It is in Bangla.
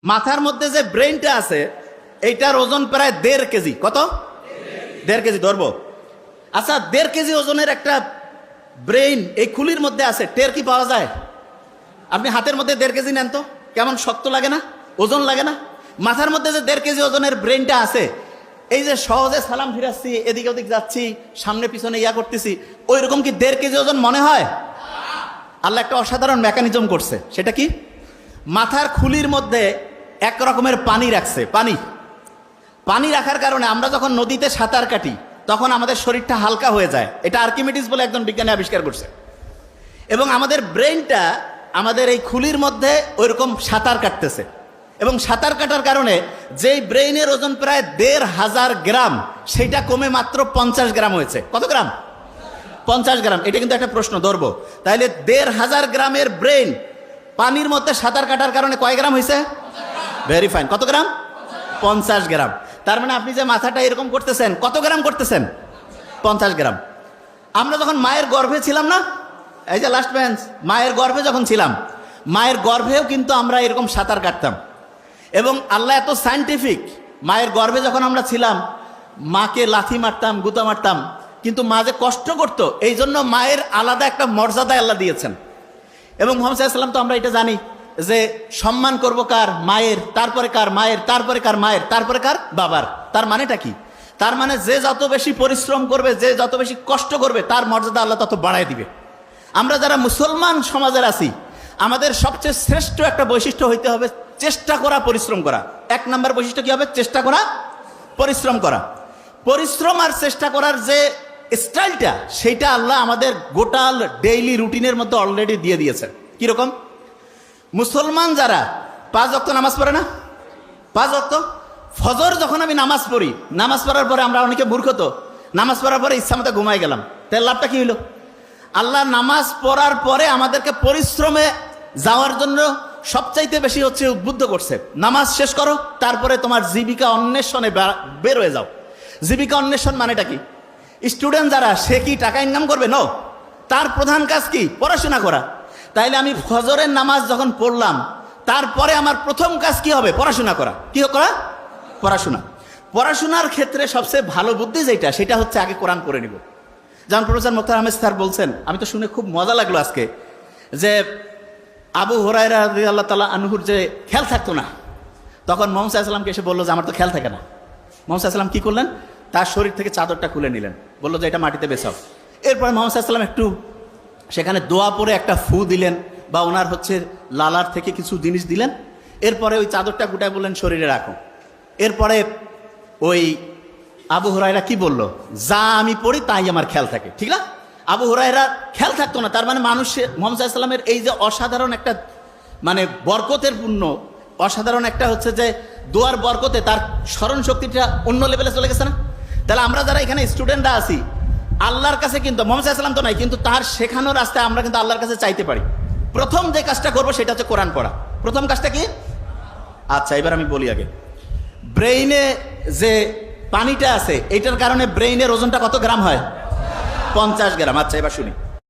মাথার মধ্যে যে ব্রেনটা আছে এইটার ওজন প্রায় 1.5 কেজি। কত? 1.5 কেজি ধরবো। আচ্ছা, 1.5 কেজি ওজনের একটা ব্রেইন এই খুলির মধ্যে আছে, টের কি পাওয়া যায়? আপনি হাতের মধ্যে 1.5 কেজি নেন তো, কেমন শক্ত লাগে না? ওজন লাগে না? মাথার মধ্যে যে 1.5 কেজি ওজনের ব্রেনটা আছে, এই যে সহজে সালাম ফিরাচ্ছি, এদিক ওদিক যাচ্ছি, সামনে পিছনে ইয়া করতেছি, ওই রকম কি 1.5 কেজি ওজন মনে হয়? আল্লাহ একটা অসাধারণ মেকানিজম করছে। সেটা কি? মাথার খুলির মধ্যে এক রকমের পানি রাখছে। পানি রাখার কারণে আমরা যখন নদীতে সাঁতার কাটি তখন আমাদের শরীরটা হালকা হয়ে যায়। এটা আর্কিমিডিস বলে একজন বিজ্ঞানী আবিষ্কার করছে। এবং আমাদের ব্রেনটা আমাদের এই খুলির মধ্যে ওইরকম সাঁতার কাটতেছে, এবং সাঁতার কাটার কারণে যেই ব্রেইনের ওজন প্রায় 1,500 গ্রাম, সেটা কমে মাত্র 50 গ্রাম হয়েছে। কত গ্রাম? 50 গ্রাম। এটা কিন্তু একটা প্রশ্ন ধরবো। তাহলে 1,500 গ্রামের ব্রেন পানির মধ্যে সাঁতার কাটার কারণে কয় গ্রাম হয়েছে? Very fine. কত গ্রাম? 50 গ্রাম। তার মানে আপনি যে মাথাটা এরকম করতেছেন, কত গ্রাম করতেছেন? 50 গ্রাম। আমরা যখন মায়ের গর্ভে ছিলাম না, এই যে লাস্ট বেঞ্চ, মায়ের গর্ভে যখন ছিলাম, মায়ের গর্ভেও কিন্তু আমরা এরকম সাঁতার কাটতাম। এবং আল্লাহ এত সায়েন্টিফিক, মায়ের গর্ভে যখন আমরা ছিলাম মাকে লাথি মারতাম, গুতা মারতাম, কিন্তু মা যে কষ্ট করতো, এই জন্য মায়ের আলাদা একটা মর্যাদা আল্লাহ দিয়েছেন। এবং মুহাম্মদ সাল্লাল্লাহু আলাইহি ওয়াসাল্লাম তো আমরা এটা জানি যে সম্মান করব কার? মায়ের, তারপরে কার? মায়ের, তারপরে কার? মায়ের, তারপরে কার? বাবার। তার মানেটা কি? তার মানে যে যত বেশি পরিশ্রম করবে, যে যত বেশি কষ্ট করবে, তার মর্যাদা আল্লাহ তত বাড়ায় দিবে। আমরা যারা মুসলমান সমাজের আছি, আমাদের সবচেয়ে শ্রেষ্ঠ একটা বৈশিষ্ট্য হইতে হবে চেষ্টা করা, পরিশ্রম করা। 1 নম্বর বৈশিষ্ট্য কি হবে? চেষ্টা করা, পরিশ্রম করা। পরিশ্রম আর চেষ্টা করার যে স্টাইলটা, সেইটা আল্লাহ আমাদের গোটাল ডেইলি রুটিনের মধ্যে অলরেডি দিয়ে দিয়েছেন। কিরকম? মুসলমান যারা 5 ওয়াক্ত নামাজ পড়ে না, 5 ওয়াক্ত ফজর যখন আমি নামাজ পড়ি, নামাজ পড়ার পরে আমরা অনেকে মূর্খ, তো নামাজ পড়ার পরে ইচ্ছা মতো ঘুমাই গেলাম, তার লাভটা কি হইল? আল্লাহ নামাজ পড়ার পরে আমাদেরকে পরিশ্রমে যাওয়ার জন্য সবচাইতে বেশি হচ্ছে উদ্বুদ্ধ করছে। নামাজ শেষ করো, তারপরে তোমার জীবিকা অন্বেষণে বের হয়ে যাও। জীবিকা অন্বেষণ মানেটা কি? স্টুডেন্ট যারা, সে কি টাকা ইনকাম করবে? নো, তার প্রধান কাজ কি? পড়াশোনা করা। তাইলে আমি ফজরের নামাজ যখন পড়লাম, তারপরে আমার প্রথম কাজ কি হবে? পড়াশোনা করা। কি করা? পড়াশোনা। পড়াশোনার ক্ষেত্রে সবচেয়ে ভালো বুদ্ধি যেটা, সেটা হচ্ছে আগে কোরআন পড়ে নিব। যেমন প্রফেসর মুখতার আহমেদ স্যার বলছেন, আমি তো শুনে খুব মজা লাগলো আজকে, যে আবু হুরায়রা রাদিয়াল্লাহু তাআলা আনহুর যে খেয়াল থাকতো না, তখন মুহাম্মদ সাল্লাল্লাহু আলাইহি ওয়াসাল্লামকে এসে বললো যে আমার তো খেয়াল থাকে না। মুহাম্মদ সাল্লাল্লাহু আলাইহি ওয়াসাল্লাম কি করলেন? তার শরীর থেকে চাদরটা খুলে নিলেন, বললো যে এটা মাটিতে বেছাও। এরপরে মুহাম্মদ সাল্লাল্লাহু আলাইহি ওয়াসাল্লাম একটু সেখানে দোয়া পরে একটা ফু দিলেন, বা ওনার হচ্ছে লালার থেকে কিছু জিনিস দিলেন। এরপরে ওই চাদরটা গুটায় বললেন শরীরে রাখো। এরপরে ওই আবু হুরায়রা কি বলল? যা আমি পড়ি তাই আমার খেয়াল থাকে। ঠিক না? আবু হুরায়রা খেয়াল থাকতো না। তার মানে মানুষের মুহাম্মদ সাল্লাল্লাহু আলাইহি ওয়াসাল্লামের এই যে অসাধারণ একটা মানে বরকতের পূর্ণ অসাধারণ একটা হচ্ছে যে দোয়ার বরকতে তার স্মরণ শক্তিটা অন্য লেভেলে চলে গেছে না? তাহলে আমরা যারা এখানে স্টুডেন্টরা আছি, আল্লাহর কাছে কিন্তু মুহাম্মদ সাল্লাল্লাহু আলাইহি ওয়াসাল্লাম তো নাই, কিন্তু তার শেখানোর রাস্তায় আমরা কিন্তু আল্লাহর কাছে চাইতে পারি। প্রথম যে কাজটা করবো সেটা হচ্ছে কোরআন পড়া। প্রথম কাজটা কি? আচ্ছা, এবার আমি বলি আগে। ব্রেইনে যে পানিটা আছে, এইটার কারণে ব্রেইনের ওজনটা কত গ্রাম হয়? 50 গ্রাম। আচ্ছা, এবার শুনি।